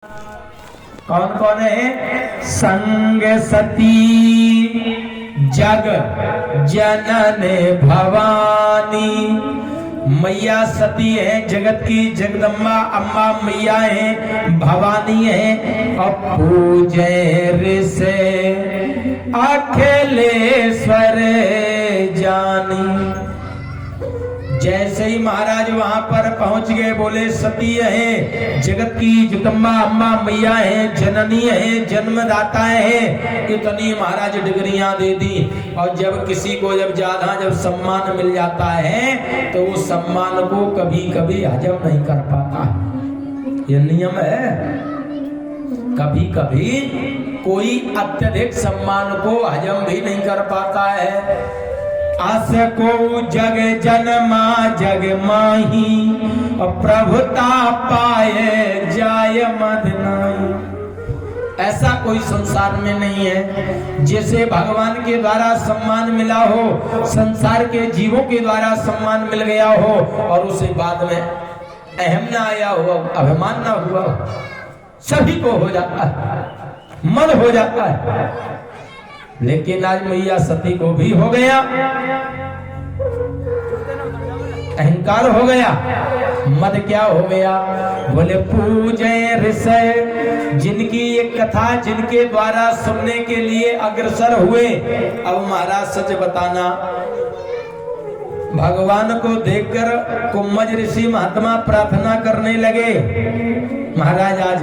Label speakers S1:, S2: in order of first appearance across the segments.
S1: कौन कौन है? संग सती जग जनन भवानी। मैया सती है, जगत की जगदम्बा अम्बा मैया है, भवानी है। और पूजे ऋषि अखिलेश्वर जानी। जैसे ही महाराज वहां पर पहुंच गए, बोले सती है, जगत की जगदम्बा अम्बा मैया है, जननी है, जन्मदाता है। इतनी महाराज डिग्रियां दे दी। और जब किसी को जब सम्मान मिल जाता है तो उस सम्मान को कभी कभी हजम नहीं कर पाता। ये नियम है। कभी कभी कोई अत्यधिक सम्मान को हजम भी नहीं कर पाता है। आस को जग जन्मा जग माही, और प्रभुता पाए जाय मद नाही। ऐसा कोई संसार में नहीं है जिसे भगवान के द्वारा सम्मान मिला हो, संसार के जीवों के द्वारा सम्मान मिल गया हो और उसे बाद में अहम ना आया हो, अभिमान ना हुआ हो। सभी को हो जाता है, मन हो जाता है। लेकिन आज मैया सती को भी हो गया, अहंकार हो गया, मद क्या हो गया? बोले पूजे ऋषि, जिनकी एक कथा जिनके द्वारा सुनने के लिए अग्रसर हुए। अब महाराज सच बताना, भगवान को देखकर कुम्मज ऋषि महात्मा प्रार्थना करने लगे। महाराज आज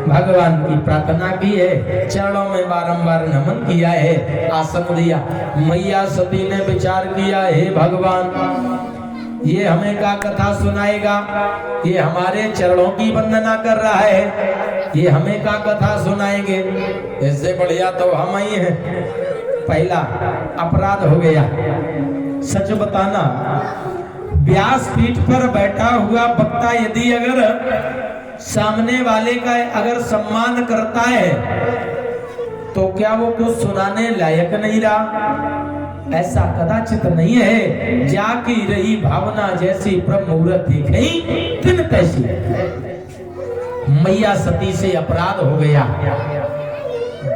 S1: भगवान की प्रार्थना की है, चरणों में बारंबार नमन किया है, आसन दिया। मैया सती ने विचार किया, हे भगवान, ये हमें क्या कथा सुनाएगा? ये हमारे चरणों की वंदना कर रहा है, ये हमें क्या कथा सुनाएंगे? इससे बढ़िया तो हम ही हैं। पहला अपराध हो गया। सच बताना, व्यास पीठ पर बैठा हुआ वक्ता यदि अगर सामने वाले का अगर सम्मान करता है तो क्या वो कुछ सुनाने लायक नहीं रहा? ऐसा कदाचित नहीं है। जाकी रही भावना जैसी ब्रह्म मुहूर्त दिखई तिन तैसी। मैया सती से अपराध हो गया।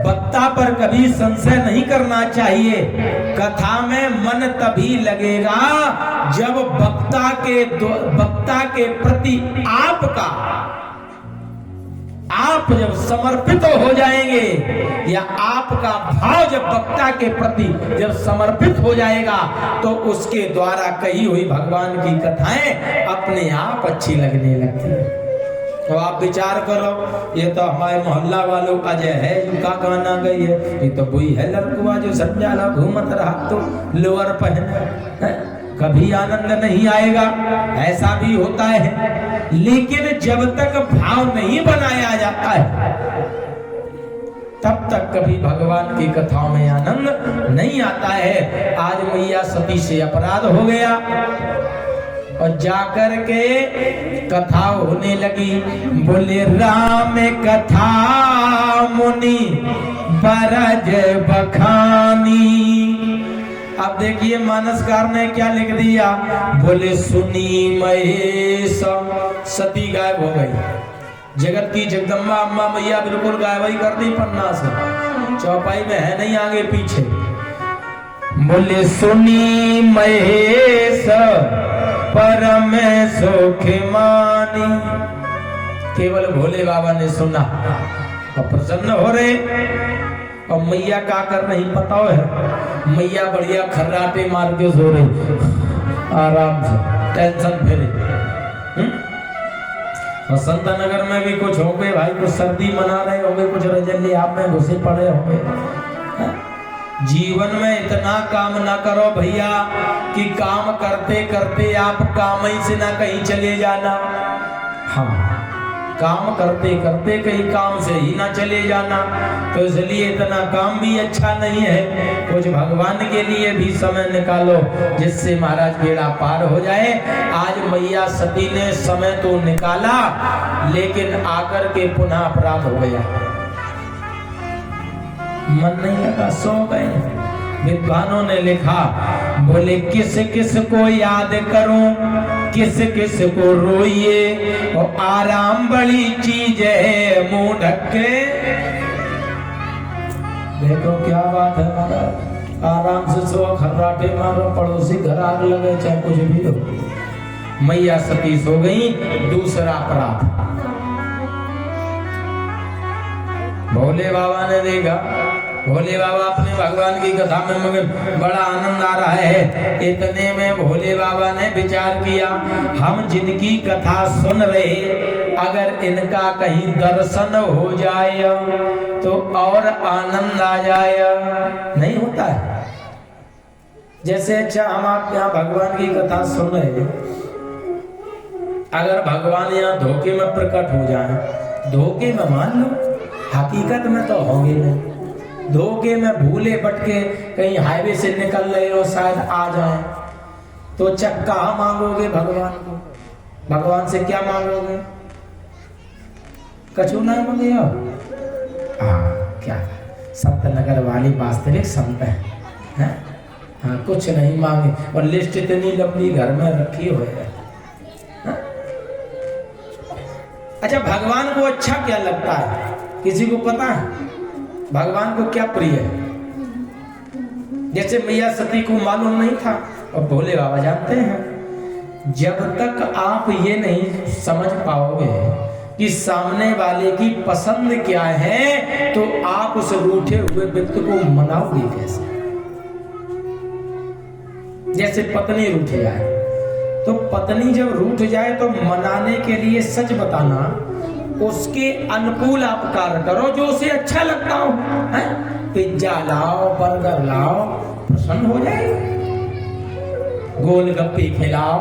S1: वक्ता पर कभी संशय नहीं करना चाहिए। कथा में मन तभी लगेगा जब वक्ता के प्रति आप जब समर्पित हो जाएंगे, या आपका भाव जब वक्ता के प्रति जब समर्पित हो जाएगा तो उसके द्वारा कही हुई भगवान की कथाएं अपने आप अच्छी लगने लगती है। तो आप विचार करो, ये तो हमारे मोहल्ला वालों का जो है उनका गाना गई है, ये तो वही है लड़कुआ जो संजाला घूमत रहा तो लोअर पहने। कभी आनंद नहीं आएगा, ऐसा भी होता है। लेकिन जब तक भाव नहीं बनाया जाता है तब तक कभी भगवान की कथाओं में आनंद नहीं आता है। आज मैया सती से अपराध हो गया और जाकर के कथा होने लगी। बोले राम कथा मुनि बरज बखानी। अब देखिए मानसकार ने क्या लिख दिया। बोले सुनी महेश, सती गायब हो गई। जगत की जगदम्बा अम्मा मैया बिल्कुल गायब ही कर दी पन्ना से, चौपाई में है नहीं आगे पीछे। बोले सुनी महेश परम सुख मानी। केवल भोले बाबा ने सुना और प्रसन्न हो रहे। और मैया का कर नहीं पता है, मैया बढ़िया खर्राटे मार के सो रही आराम से, टेंशन फ्री। और संत नगर में भी कुछ होंगे भाई, कुछ सर्दी मना रहे होंगे, कुछ रजल्ले आप में घुसे पड़े होंगे। जीवन में इतना काम ना करो भैया कि काम करते करते आप काम ही से ना कहीं चले जाना। हाँ, काम करते करते कहीं काम से ही ना चले जाना। तो इसलिए इतना काम भी अच्छा नहीं है। कुछ भगवान के लिए भी समय निकालो जिससे महाराज बेड़ा पार हो जाए। आज मैया सती ने समय तो निकाला लेकिन आकर के पुनः अपराध हो गया। मन नहीं लगा, सो गए। विद्वानों ने लिखा, बोले किस किस को याद करूं, किस किस को रोइए, और आराम बड़ी चीज है मुंह ढके। देखो क्या बात है महाराज, आराम से सो, खर्राटे मारो, पड़ोसी घर आग लगे, चाहे कुछ भी हो। मैया सती सो गई। दूसरा अपराध, भोले बाबा ने देखा, भोले बाबा अपने भगवान की कथा में मगर बड़ा आनंद आ रहा है। इतने में भोले बाबा ने विचार किया, हम जिनकी कथा सुन रहे, अगर इनका कहीं दर्शन हो जाए तो और आनंद आ जाए। नहीं होता है जैसे, अच्छा हम आप यहाँ भगवान की कथा सुन रहे, अगर भगवान यहाँ धोखे में प्रकट हो जाए, धोखे में मान लो, हकीकत में तो होंगे नहीं, धोखे में भूले भटके कहीं हाईवे से निकल रहे हो, शायद आ जाए, तो चक्का मांगोगे भगवान को? भगवान से क्या मांगोगे? कछु नहीं मांगे हो? क्या संत नगर वाली वास्तविक संत है? हाँ, कुछ नहीं मांगे, और लिस्ट इतनी लंबी घर में रखी हुई है। अच्छा, भगवान को अच्छा क्या लगता है? किसी को पता है भगवान को क्या प्रिय है? जैसे मैया सती को मालूम नहीं था, और भोले बाबा जानते हैं। जब तक आप ये नहीं समझ पाओगे कि सामने वाले की पसंद क्या है, तो आप उस रूठे हुए व्यक्ति को मनाओगे कैसे? जैसे पत्नी रूठ जाए, तो पत्नी जब रूठ जाए तो मनाने के लिए सच बताना, उसके अनुकूल आप कार्य करो जो उसे अच्छा लगता हो। पिज्जा लाओ, बर्गर लाओ, प्रसन्न हो जाएगा। गोलगप्पे खिलाओ,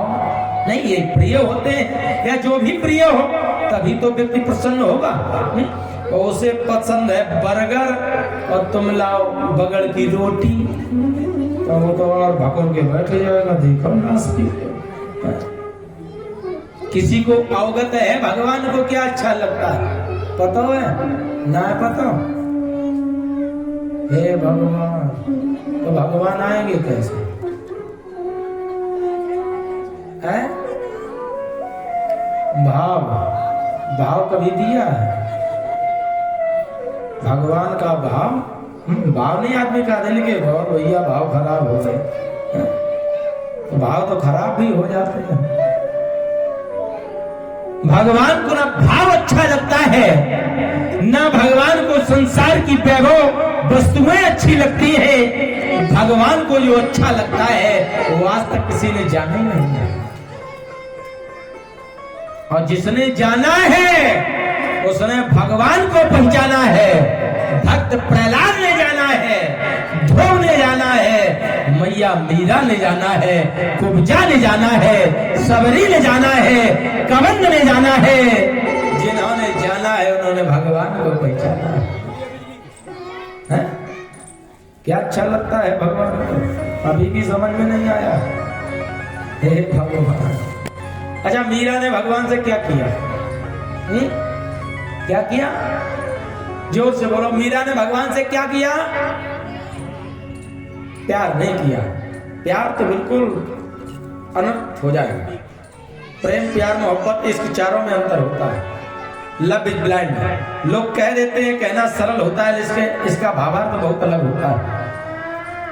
S1: नहीं ये प्रिय होते हैं, या जो भी प्रिय हो तभी तो व्यक्ति प्रसन्न होगा। और उसे पसंद है बर्गर, और तुम लाओ बगड़ की रोटी, तो वो तो और भकोर के बैठ जाएगा। देखो नास्ती, किसी को अवगत है भगवान को क्या अच्छा लगता है? पता है ना? पता हे भगवान, तो भगवान आएंगे कैसे? है भाव, भाव कभी दिया है? भगवान का भाव, भाव नहीं आदमी का दिल के भाव, भैया भाव खराब हो गए, तो भाव तो खराब भी हो जाते हैं। भगवान को ना भाव अच्छा लगता है, ना भगवान को संसार की वैभव वस्तुएं अच्छी लगती है। भगवान को जो अच्छा लगता है वो आज तक किसी ने जाना ही नहीं है, और जिसने जाना है उसने भगवान को पहचाना है। भक्त प्रहलाद ने जाना है, ध्रुव ने जाना है, मैया मीरा ने जाना है, कुब्जा ने जाना है, सबरी ने जाना है, कबंद ने जाना है। जिन्होंने जाना है उन्होंने भगवान को पहचाना है। क्या अच्छा लगता है भगवान को? अभी भी समझ में नहीं आया। हे भगवान। अच्छा, मीरा ने भगवान से क्या किया? क्या किया? जोर से बोलो, मीरा ने भगवान से क्या किया? प्यार नहीं किया। प्यार तो बिल्कुल अनर्थ हो जाएगा। प्रेम, प्यार, मोहब्बत, इसके चारों में अंतर होता है। Love is blind. लोग कह देते हैं, कहना सरल होता है, इसका भावार्थ तो बहुत अलग होता है।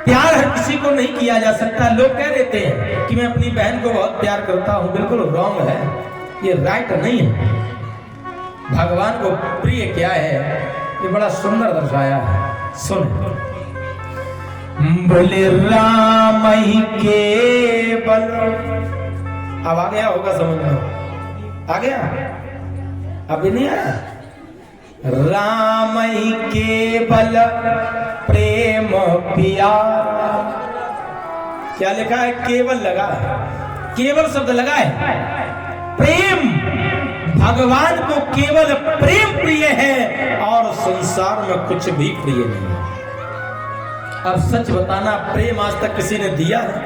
S1: प्यार हर किसी को नहीं किया जा सकता। लोग कह देते हैं कि मैं अपनी बहन को बहुत प्यार करता हूं, बिल्कुल रॉन्ग है, ये राइट नहीं है। भगवान को प्रिय क्या है ये बड़ा सुंदर दर्शाया है। सुन, बोले राम ही केवल, अब आ गया होगा समझ में? आ गया? अभी नहीं आया? राम ही केवल प्रेम प्यारा। क्या लिखा है? केवल लगा है, केवल शब्द लगा है। प्रेम, भगवान को केवल प्रेम प्रिय है, और संसार में कुछ भी प्रिय नहीं है। अब सच बताना, प्रेम आज तक किसी ने दिया है?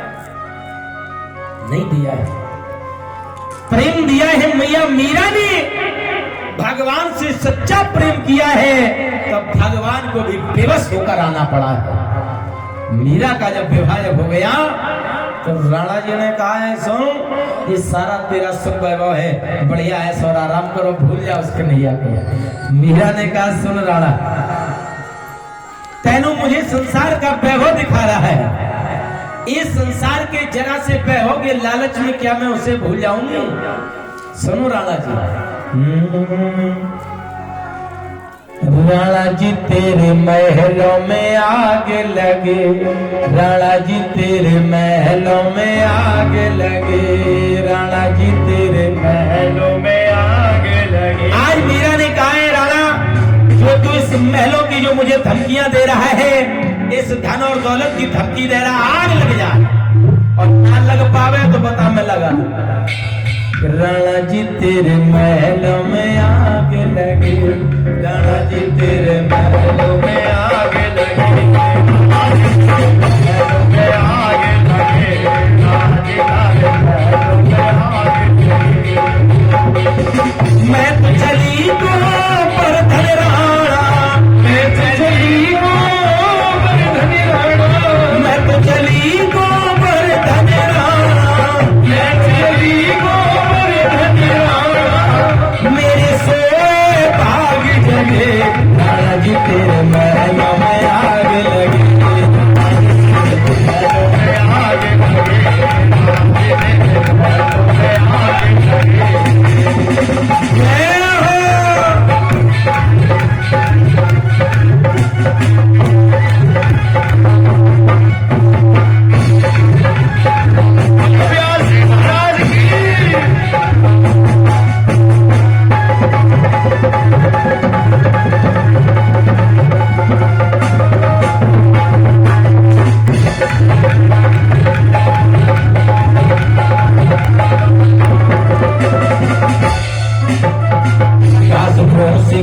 S1: नहीं दिया है। प्रेम दिया है मैया मीरा ने। भगवान से सच्चा प्रेम किया है, तब भगवान को भी बेबस होकर आना पड़ा है। मीरा का जब विवाह हो गया तो राणा जी ने कहा है सुन, ये सारा तेरा सुख वैभव है, बढ़िया है, सो आराम करो, भूल जाओ उसके नैया को। मीरा ने कहा सुन राणा, तैनू मुझे संसार का वैभव दिखा रहा है, इस संसार के जरा से वैभव के लालच में क्या मैं उसे भूल जाऊंगी? सुनो राणा जी, राणा जी तेरे महलों में आग लगे, राणा जी तेरे महलों में आग लगे, राणा जी तेरे महलों में आग लगे। आज मीरा ने कहा है राणा, जो तू इस महलों की जो मुझे धमकियां दे रहा है, इस धन और दौलत की धमकी दे रहा, आग लग जा, और ना लग पावे तो बता मैं लगा दूं। राणा जी तेरे महलों में आग लगे, राणा जी तेरे महलों में आग लगे, महलों में आग लगे, महलों में आग लगे। मैं तो चली को पर धन राणा, मैं तो चली को पर धन राणा, मैं तो चली को पर धन राणा, मैं चली को मेरे से भाग जगे, राणा जी तेरे महलों में आग लगे, महलों में आग लगे, महलों में आग लगे।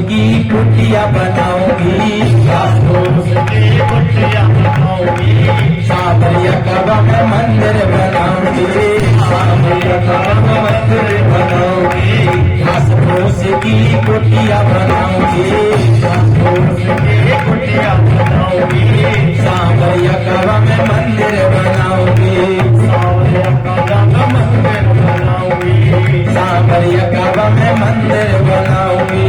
S1: की कुटिया बनाऊंगी, सावरिया कबा में मंदिर बनाऊंगी, सावरिया कबा में मंदिर बनाऊंगी, घास फूस की कुटिया बनाऊंगी, घास फूस की कुटिया बनाऊंगी, सावरिया कबा में मंदिर बनाऊंगी, सावरिया कबा में मंदिर बनाऊंगी, सावरिया कबा में मंदिर बनाऊंगी,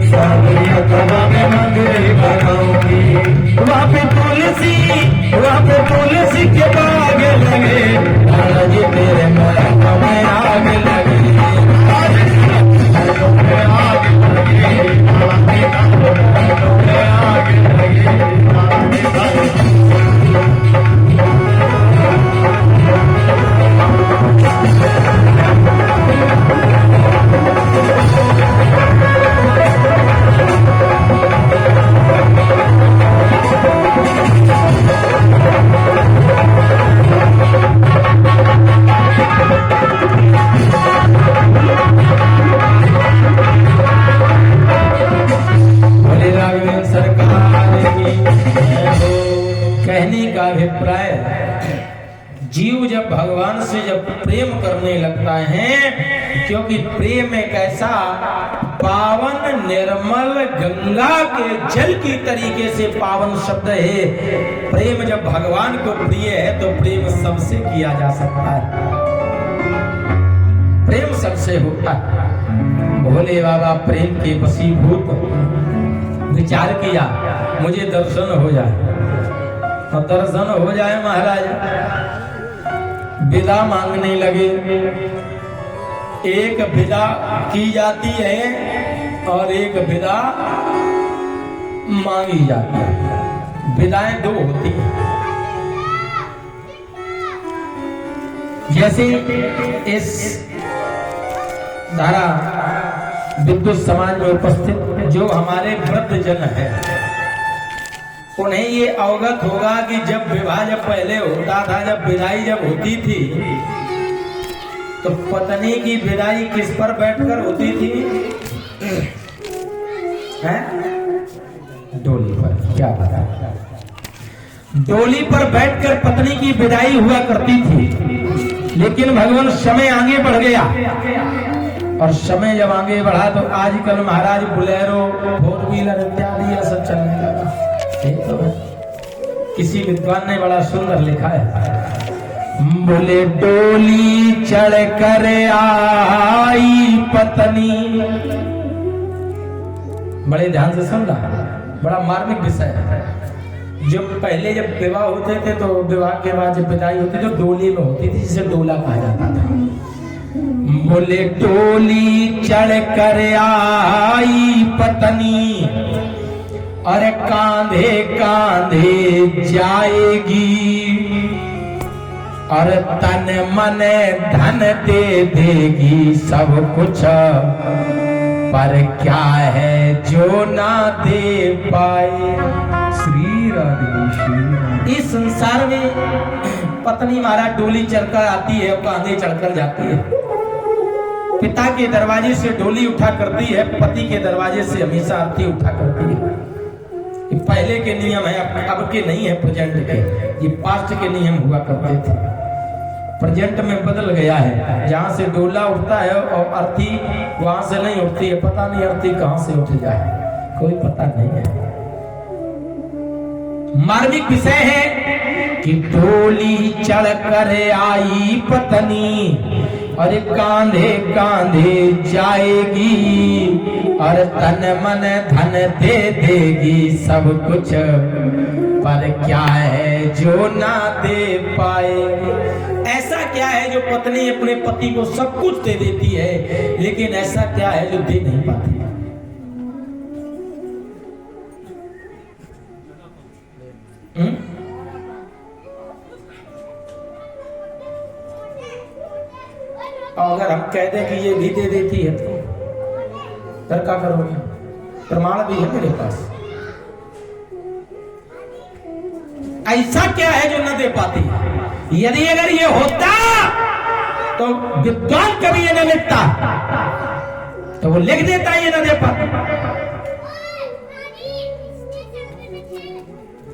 S1: सावरिया कबा में मंदिर बनाऊंगी। वहाँ पे तुलसी के बाग लगे, राणा जी तेरे महलों में आग लगे, महलों में आग लगे, महलों में आग लगे। कहने का अभिप्राय, जीव जब भगवान से जब प्रेम करने लगता है, क्योंकि प्रेम एक ऐसा पावन निर्मल गंगा के जल की तरीके से पावन शब्द है। प्रेम जब भगवान को प्रिय है तो प्रेम सबसे किया जा सकता है, प्रेम सबसे होता है। भोले बाबा प्रेम के वशीभूत, विचार किया मुझे दर्शन हो जाए, तो दर्शन हो जाए महाराज, विदा मांगने लगे। एक विदा की जाती है और एक विदा मांगी जाती है, विदाएं दो होती हैं। जैसे इस धारा विद्युत समाज में उपस्थित जो हमारे वृद्ध जन है, उन्हें ये अवगत होगा कि जब विवाह जब पहले होता था, जब विदाई जब होती थी, तो पत्नी की विदाई किस पर बैठकर होती थी? हैं? डोली पर। क्या पता, डोली पर बैठकर पत्नी की विदाई हुआ करती थी। लेकिन भगवान समय आगे बढ़ गया, और समय जब आगे बढ़ा तो आजकल महाराज बुलेरो, फोर व्हीलर इत्यादि सब चलने लगा। किसी विद्वान ने बड़ा सुंदर लिखा है, बोले डोली चढ़ कर आई पत्नी, बड़े ध्यान से सुनना, बड़ा मार्मिक विषय है। जब पहले जब विवाह होते थे तो विवाह के बाद जब विदाई होती तो डोली में होती थी, जिसे डोला कहा जाता था। बोले डोली चढ़ कर आई पत्नी, और कांधे कांधे जाएगी, और तन मन धन दे देगी सब कुछ, पर क्या है जो ना दे पाए। श्री राधे। इस संसार में पत्नी महाराज डोली चढ़कर आती है और कांधे चढ़कर जाती है। पिता के दरवाजे से डोली उठा करती है, पति के दरवाजे से हमेशा अर्थी उठा करती है। ये पहले के नियम है, अब के नहीं है, प्रेजेंट के। ये पास्ट के नियम हुआ करते थे, प्रेजेंट में बदल गया है। जहां से डोला उठता है और अर्थी वहां से नहीं उठती है। पता नहीं अर्थी कहां से उठ जाए, कोई पता नहीं है। मार्मिक विषय है कि डोली चढ़ कर आई पत्नी, और कांधे कांधे जाएगी, और तन मन धन दे देगी सब कुछ, पर क्या है जो ना दे पाएगी। ऐसा क्या है जो पत्नी अपने पति को सब कुछ दे देती है, लेकिन ऐसा क्या है जो दे नहीं पाती। और अगर हम कह दें कि ये भी दे देती है तो फिर क्या करोगे? प्रमाण भी है मेरे पास। ऐसा क्या है जो न दे पाती? यदि अगर ये होता तो विद्वान कभी ये न लिखता, तो वो लिख देता ये न दे पाती।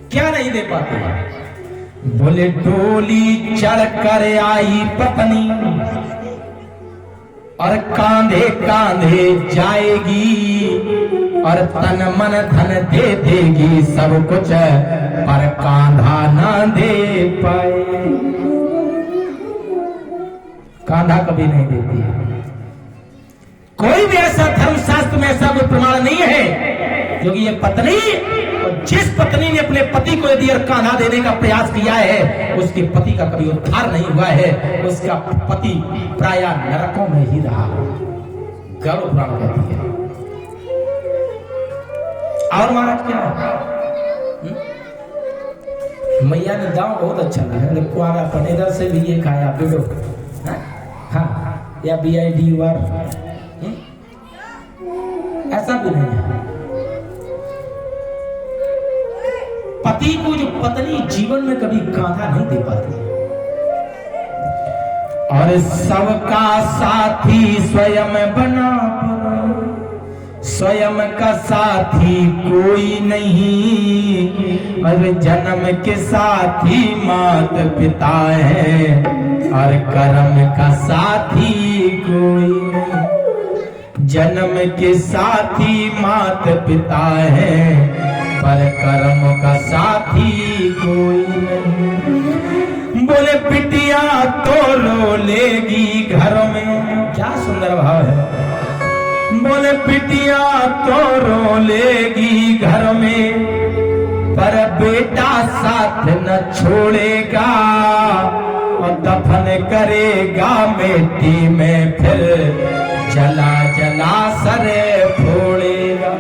S1: क्या नहीं दे पाती? बोले डोली चढ़ कर आई पत्नी, और कांधे कांधे जाएगी, और तन मन धन दे देगी सब कुछ, पर कांधा ना दे पाए। कांधा कभी नहीं देती है। कोई भी ऐसा धर्मशास्त्र में ऐसा कोई प्रमाण नहीं है, क्योंकि ये पत्नी, और जिस पत्नी ने अपने पति को यदि कांधा देने का प्रयास किया है, उसके पति का कभी उद्धार नहीं हुआ है। उसका पति प्रायः नरकों में ही रहा। गरुड़ पुराण कहती है। और महाराज क्या है? मैया ने दांव बहुत अच्छा लगा, कुआरापन इधर से भी ये खाया बिडो, हाँ, या BIDUR, ऐसा भी नहीं है। पति को जो पत्नी जीवन में कभी कांधा नहीं दे पाती, और सबका साथी स्वयं बना, स्वयं का साथी कोई नहीं, और जन्म के साथी मात पिता है, और कर्म का साथी कोई नहीं। जन्म के साथी मात पिता है, पर कर्म का साथी कोई नहीं। बोले बिटिया तो रो लेगी घर में, क्या सुंदर भाव है। बोले बिटिया तो रो लेगी घर में, पर बेटा साथ न छोड़ेगा, और दफन करेगा मिट्टी में, फिर जला जला सरे फोड़ेगा।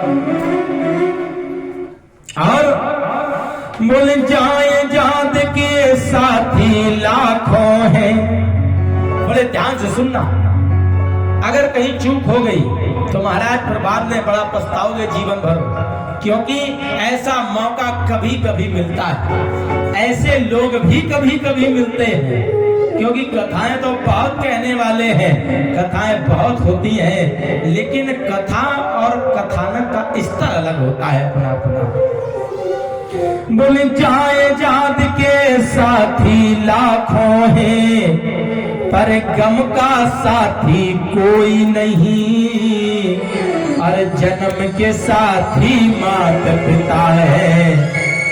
S1: और बोले जाए जात के साथी लाखों हैं। बोले ध्यान से सुनना, अगर कहीं चूक हो गई तो महाराज फिर बाद में बड़ा पछताओगे जीवन भर, क्योंकि ऐसा मौका कभी कभी मिलता है, ऐसे लोग भी कभी कभी मिलते हैं। क्योंकि कथाएं तो बहुत कहने वाले हैं, कथाएं बहुत होती हैं, लेकिन कथा और कथानक का स्तर अलग होता है अपना अपना। बोले जाए जात के साथी लाखों हैं, पर गम का साथी कोई नहीं, और जन्म के साथी माता पिता है,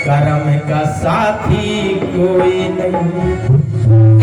S1: कर्म का साथी कोई नहीं।